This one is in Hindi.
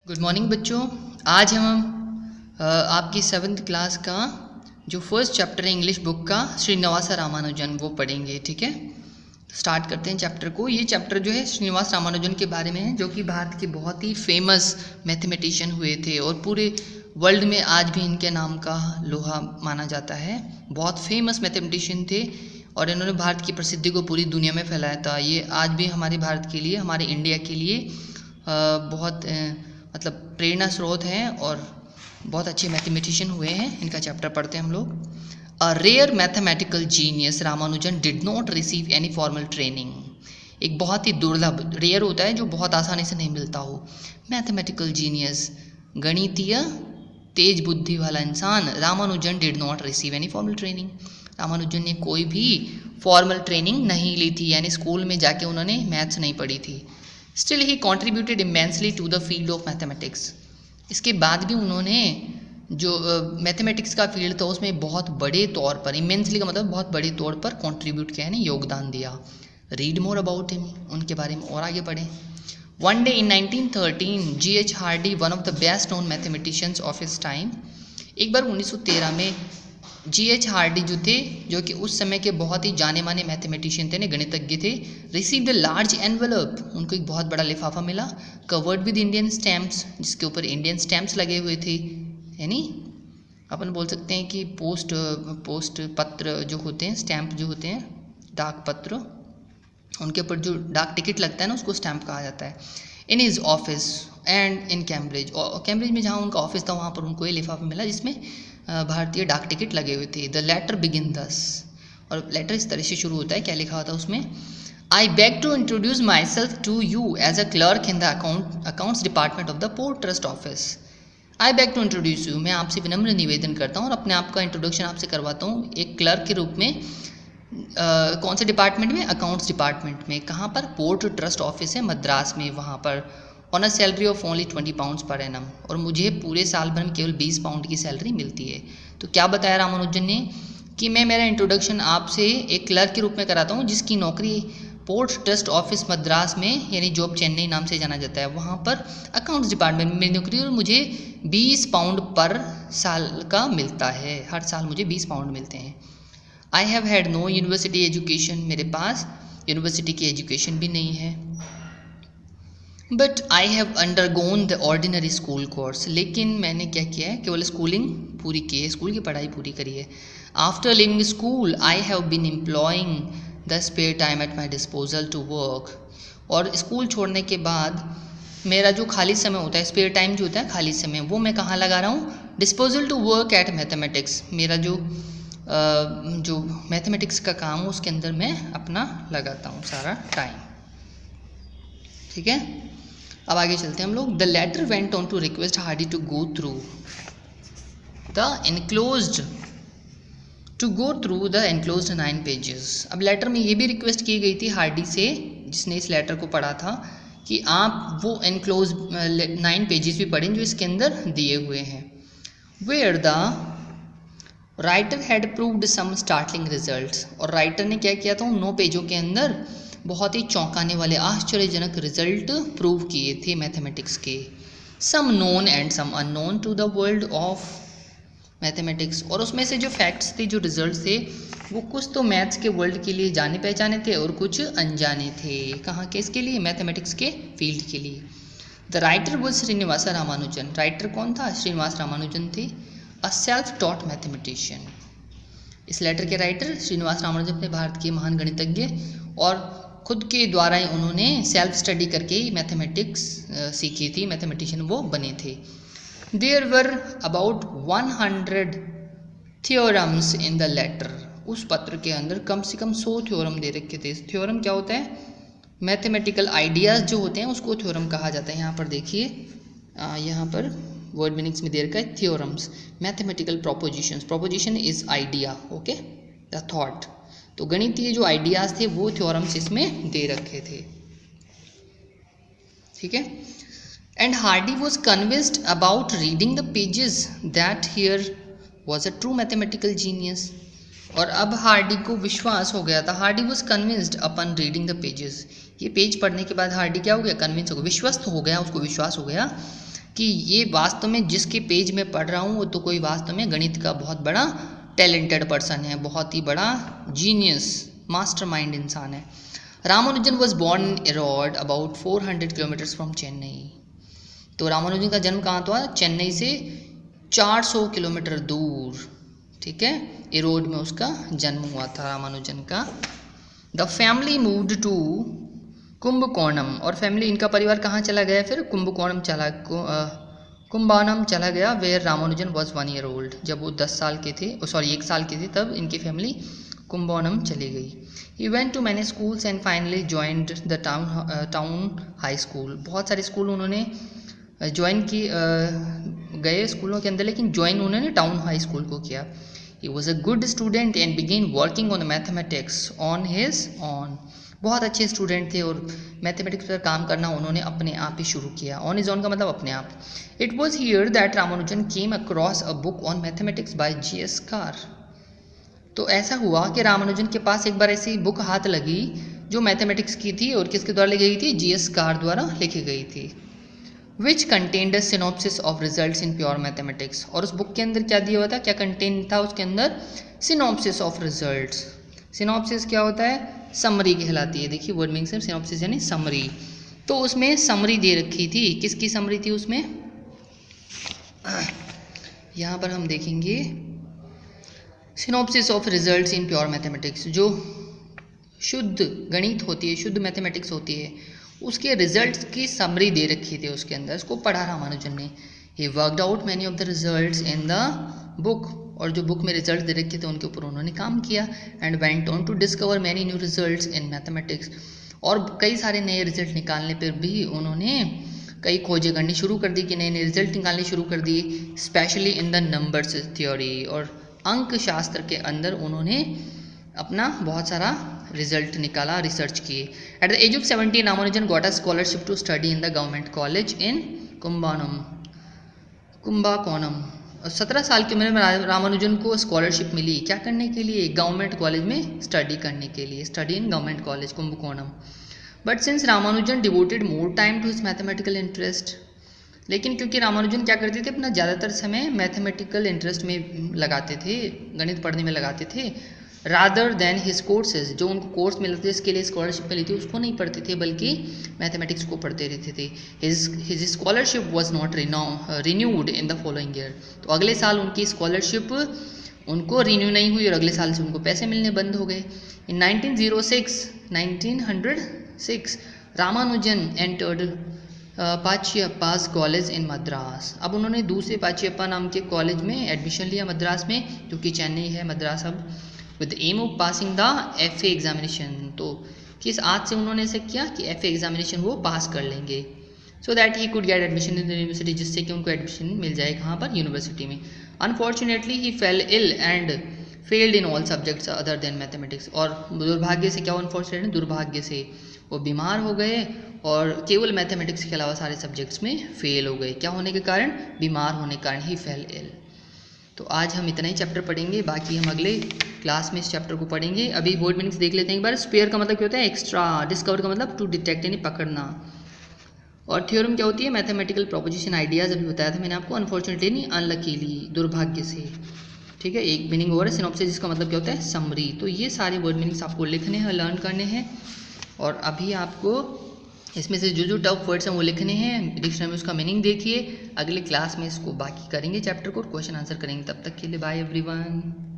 गुड मॉर्निंग बच्चों। आज हम आपकी 7th क्लास का जो फर्स्ट चैप्टर है इंग्लिश बुक का श्रीनिवास रामानुजन वो पढ़ेंगे। ठीक है, स्टार्ट करते हैं चैप्टर को। ये चैप्टर जो है श्रीनिवास रामानुजन के बारे में है, जो कि भारत के बहुत ही फेमस मैथमेटिशियन हुए थे और पूरे वर्ल्ड में आज भी इनके नाम का लोहा माना जाता है। बहुत फेमस मैथमेटिशियन थे और इन्होंने भारत की प्रसिद्धि को पूरी दुनिया में फैलाया था। ये आज भी हमारे भारत के लिए, हमारे इंडिया के लिए बहुत मतलब प्रेरणा स्रोत हैं और बहुत अच्छे मैथमेटिशियन हुए हैं। इनका चैप्टर पढ़ते हैं हम लोग। A rare mathematical genius Ramanujan did not receive any formal training. एक बहुत ही दुर्लभ, रेयर होता है जो बहुत आसानी से नहीं मिलता हो। मैथमेटिकल जीनियस, गणितीय तेज बुद्धि वाला इंसान, Ramanujan did not receive any formal training. Ramanujan ने कोई भी फॉर्मल ट्रेनिंग नहीं ली थी, यानी स्कूल में जाके उन्होंने मैथ्स नहीं पढ़ी थी। Still he contributed immensely to the field of mathematics. इसके बाद भी उन्होंने जो मैथमेटिक्स का फील्ड था उसमें बहुत बड़े तौर पर, इमेंसली का मतलब बहुत बड़े तौर पर कंट्रीब्यूट किया, यानी योगदान दिया। रीड मोर अबाउट हिम, उनके बारे में और आगे पढ़ें। One day in 1913 G.H. Hardy, one of the best known mathematicians of his time. एक बार 1913 में G.H. हार्डी जो थे, जो कि उस समय के बहुत ही जाने माने मैथमेटिशियन थे, गणितज्ञ थे, रिसीव्ड अ लार्ज एनवेलप, उनको एक बहुत बड़ा लिफाफा मिला, कवर्ड विद इंडियन स्टैम्प्स, जिसके ऊपर इंडियन स्टैम्प्स लगे हुए थे। यानी अपन बोल सकते हैं कि पोस्ट पत्र जो होते हैं, स्टैम्प जो होते हैं, डाक पत्र, उनके ऊपर जो डाक टिकट लगता है ना, उसको स्टैम्प कहा जाता है। In his office and in Cambridge, और कैम्ब्रिज में जहाँ उनका ऑफिस था वहाँ पर उनको ये लिफाफा मिला जिसमें भारतीय डाक टिकट लगे हुए थे। द लेटर बिगिन दस, और लेटर इस तरह से शुरू होता है। क्या लिखा होता है उसमें? I beg to introduce myself to you as a clerk in the accounts department of the port trust office. I beg to introduce you, मैं आपसे विनम्र निवेदन करता हूँ और अपने आप का इंट्रोडक्शन आपसे करवाता हूँ एक क्लर्क के रूप में। कौन से डिपार्टमेंट में? अकाउंट्स डिपार्टमेंट में। कहाँ पर? पोर्ट ट्रस्ट ऑफिस है मद्रास में, वहाँ पर। On a salary of only 20 pounds per annum, और मुझे पूरे साल भर में केवल 20 पाउंड की सैलरी मिलती है। तो क्या बताया रामानुजन ने कि मैं मेरा इंट्रोडक्शन आपसे एक क्लर्क के रूप में कराता हूँ जिसकी नौकरी पोर्ट ट्रस्ट ऑफिस मद्रास में, यानी जॉब चेन्नई नाम से जाना जाता है, वहाँ पर अकाउंट्स डिपार्टमेंट में मेरी नौकरी, और मुझे 20 पाउंड पर साल का मिलता है। हर साल मुझे 20 पाउंड मिलते हैं। I have had no university education, मेरे पास यूनिवर्सिटी की एजुकेशन भी नहीं है। But I have undergone the ordinary school course, लेकिन मैंने क्या किया है? केवल स्कूलिंग पूरी की है, स्कूल की पढ़ाई पूरी करी है। After leaving school I have been employing the spare time at my disposal to work, और स्कूल छोड़ने के बाद मेरा जो खाली समय होता है, स्पेयर टाइम जो होता है खाली समय, वो मैं कहाँ लगा रहा हूँ? Disposal to work at mathematics, मेरा जो मैथमेटिक्स का काम है उसके अंदर मैं अपना लगाता हूँ सारा टाइम। ठीक है, अब आगे चलते हैं हम लोग। The letter went on to request Hardy to go through the enclosed 9 pages. अब लेटर में ये भी रिक्वेस्ट की गई थी हार्डी से, जिसने इस लेटर को पढ़ा था, कि आप वो एनक्लोज 9 पेजेस भी पढ़ें जो इसके अंदर दिए हुए हैं। Where the writer had proved some startling results, और राइटर ने क्या किया था? उन 9 पेजों के अंदर बहुत ही चौंकाने वाले, आश्चर्यजनक रिजल्ट प्रूव किए थे मैथमेटिक्स के। Some known and some unknown to the world of mathematics, और उसमें से जो फैक्ट्स थे, जो रिजल्ट्स थे, वो कुछ तो मैथ्स के वर्ल्ड के लिए जाने पहचाने थे और कुछ अनजाने थे। कहाँ के? इसके लिए, मैथमेटिक्स के फील्ड के लिए। The writer was Srinivasa Ramanujan, writer कौन था? श्रीनिवास रामानुजन थे। अ सेल्फ टॉट मैथमेटिशियन, इस लेटर के राइटर श्रीनिवास रामानुजन अपने भारत के महान गणितज्ञ, और खुद के द्वारा ही उन्होंने सेल्फ स्टडी करके ही मैथमेटिक्स सीखी थी, मैथमेटिशियन वो बने थे। There were about 100 theorems in the letter, उस पत्र के अंदर कम से कम 100 थ्योरम दे रखे थे। थ्योरम क्या होता है? मैथमेटिकल आइडियाज़ जो होते हैं उसको थ्योरम कहा जाता है। यहाँ पर देखिए, यहाँ पर वर्ड मीनिंग्स में दे रखा है theorems, mathematical propositions, proposition is idea, okay, the thought. तो गणितीय जो आइडियाज थे वो थ्योरम्स इसमें दे रखे थे। ठीक है, and Hardy was convinced about reading the pages that here was a true mathematical genius, और अब हार्डी को विश्वास हो गया था। Hardy was convinced upon reading the pages, ये पेज पढ़ने के बाद हार्डी क्या हो गया? कन्विंस हो गया, विश्वस्त हो गया, उसको विश्वास हो गया कि ये वास्तव में जिसके पेज में पढ़ रहा हूँ वो तो कोई वास्तव में गणित का बहुत बड़ा टैलेंटेड पर्सन है, बहुत ही बड़ा जीनियस मास्टरमाइंड इंसान है। Ramanujan was born in arrowed about 400 kilometres from Chennai. तो रामानुजन का जन्म कहाँ हुआ? चेन्नई से 400 किलोमीटर दूर, ठीक है, एरोड में उसका जन्म हुआ था रामानुजन का। The family moved to Kumbakonam, और फैमिली इनका परिवार कहाँ चला गया? फिर कुंभकोणम कुंभानम चला गया, where Ramanujan was 1 year old। जब वो 10 साल के थे, सॉरी 1 साल के थे, तब इनकी फैमिली कुंभकोणम चली गई। He went to many schools and finally joined the town high school. बहुत सारे स्कूल उन्होंने ज्वाइन की, गए स्कूलों के अंदर, लेकिन ज्वाइन उन्होंने टाउन हाई स्कूल को किया। He was a good student and began working on mathematics on his own. बहुत अच्छे स्टूडेंट थे और मैथमेटिक्स पर काम करना उन्होंने अपने आप ही शुरू किया। ऑन इज ऑन का मतलब अपने आप। It was here that Ramanujan came across a book on mathematics bye G.S. Car. तो ऐसा हुआ कि रामानुजन के पास एक बार ऐसी बुक हाथ लगी जो मैथमेटिक्स की थी और किसके द्वारा लिखी गई थी? G.S. कार द्वारा लिखी गई थी। Which contained a synopsis of results in pure mathematics. और उस बुक के अंदर क्या दिया हुआ था, क्या कंटेन था उसके अंदर? Synopsis of results. सिनॉप्सिस क्या होता है? समरी कहलाती है। देखिए वर्ड मीनिंग से सिनॉप्सिस यानी समरी। तो उसमें समरी दे रखी थी। किसकी समरी थी उसमें? यहाँ पर हम देखेंगे synopsis of results in pure mathematics. जो शुद्ध गणित होती है, शुद्ध मैथमेटिक्स होती है, उसके रिजल्ट्स की समरी दे रखी थी उसके अंदर। उसको पढ़ा रामानुजन ने। He worked out many of the results in the book. और जो बुक में रिजल्ट दे रखे थे उनके ऊपर उन्होंने काम किया। And went on to discover many new results in mathematics. और कई सारे नए रिजल्ट निकालने पर भी उन्होंने कई खोजें करनी शुरू कर दी, कि नए नए रिजल्ट निकालने शुरू कर दिए, specially in the numbers theory. और अंक शास्त्र के अंदर उन्होंने अपना बहुत सारा रिजल्ट निकाला, रिसर्च किए। At the age of 17 Ramanujan got a scholarship to study in the government college in Kumbakonam. 17 साल की उम्र में रामानुजन को स्कॉलरशिप मिली। क्या करने के लिए? गवर्नमेंट कॉलेज में स्टडी करने के लिए। Study in government college Kumbakonam. But since Ramanujan devoted more time to his mathematical interest. लेकिन क्योंकि रामानुजन क्या करते थे, अपना ज़्यादातर समय मैथमेटिकल इंटरेस्ट में लगाते थे, गणित पढ़ने में लगाते थे, रादर देन हिज कोर्सेज। जो उनको कोर्स मिलते थे, इसके लिए स्कॉलरशिप मिली थी, उसको नहीं पढ़ते थे, बल्कि मैथमेटिक्स को पढ़ते रहते थे। His scholarship was not renewed in the following year. तो अगले साल उनकी स्कॉलरशिप उनको रिन्यू नहीं हुई और अगले साल से उनको पैसे मिलने बंद हो गए। In 1906 Ramanujan entered Pachaiyappa's college in Madras. अब उन्होंने दूसरे पाचियप्पा नाम के कॉलेज में एडमिशन लिया मद्रास में, जो कि चेन्नई है मद्रास अब, with aim of passing the FA examination. तो किस आज से उन्होंने ऐसे किया कि FA एग्जामिनेशन वो पास कर लेंगे, so that he could get admission in the university, जिससे कि उनको एडमिशन मिल जाए कहाँ पर? यूनिवर्सिटी में। Unfortunately he fell ill and failed in all subjects other than mathematics. और दुर्भाग्य से, क्या अनफॉर्चुनेटली, दुर्भाग्य से वो बीमार हो गए और केवल मैथमेटिक्स के अलावा सारे सब्जेक्ट्स में फेल हो गए। क्या होने के कारण? बीमार होने के कारण ही फेल इल। तो आज हम इतना ही चैप्टर पढ़ेंगे, बाकी हम अगले क्लास में इस चैप्टर को पढ़ेंगे। अभी वर्ड मीनिंग्स देख लेते हैं एक बार। स्पेयर का मतलब क्या होता है? एक्स्ट्रा। डिस्कवर का मतलब टू डिटेक्ट यानी पकड़ना। और थ्योरम क्या होती है? Mathematical proposition ideas. अभी बताया था मैंने आपको। अनफॉर्चुनेटली नहीं, अनलकीली, दुर्भाग्य से, ठीक है। एक मीनिंग और है सिनॉप्सिस, जिसका मतलब क्या होता है? समरी। तो ये सारे वर्ड मीनिंग्स आपको लिखने हैं, लर्न करने हैं। और अभी आपको इसमें से जो जो टफ वर्ड्स हैं वो लिखने हैं, डिक्शनरी में उसका मीनिंग देखिए। अगले क्लास में इसको बाकी करेंगे चैप्टर को, क्वेश्चन आंसर करेंगे। तब तक के लिए बाय एवरीवन।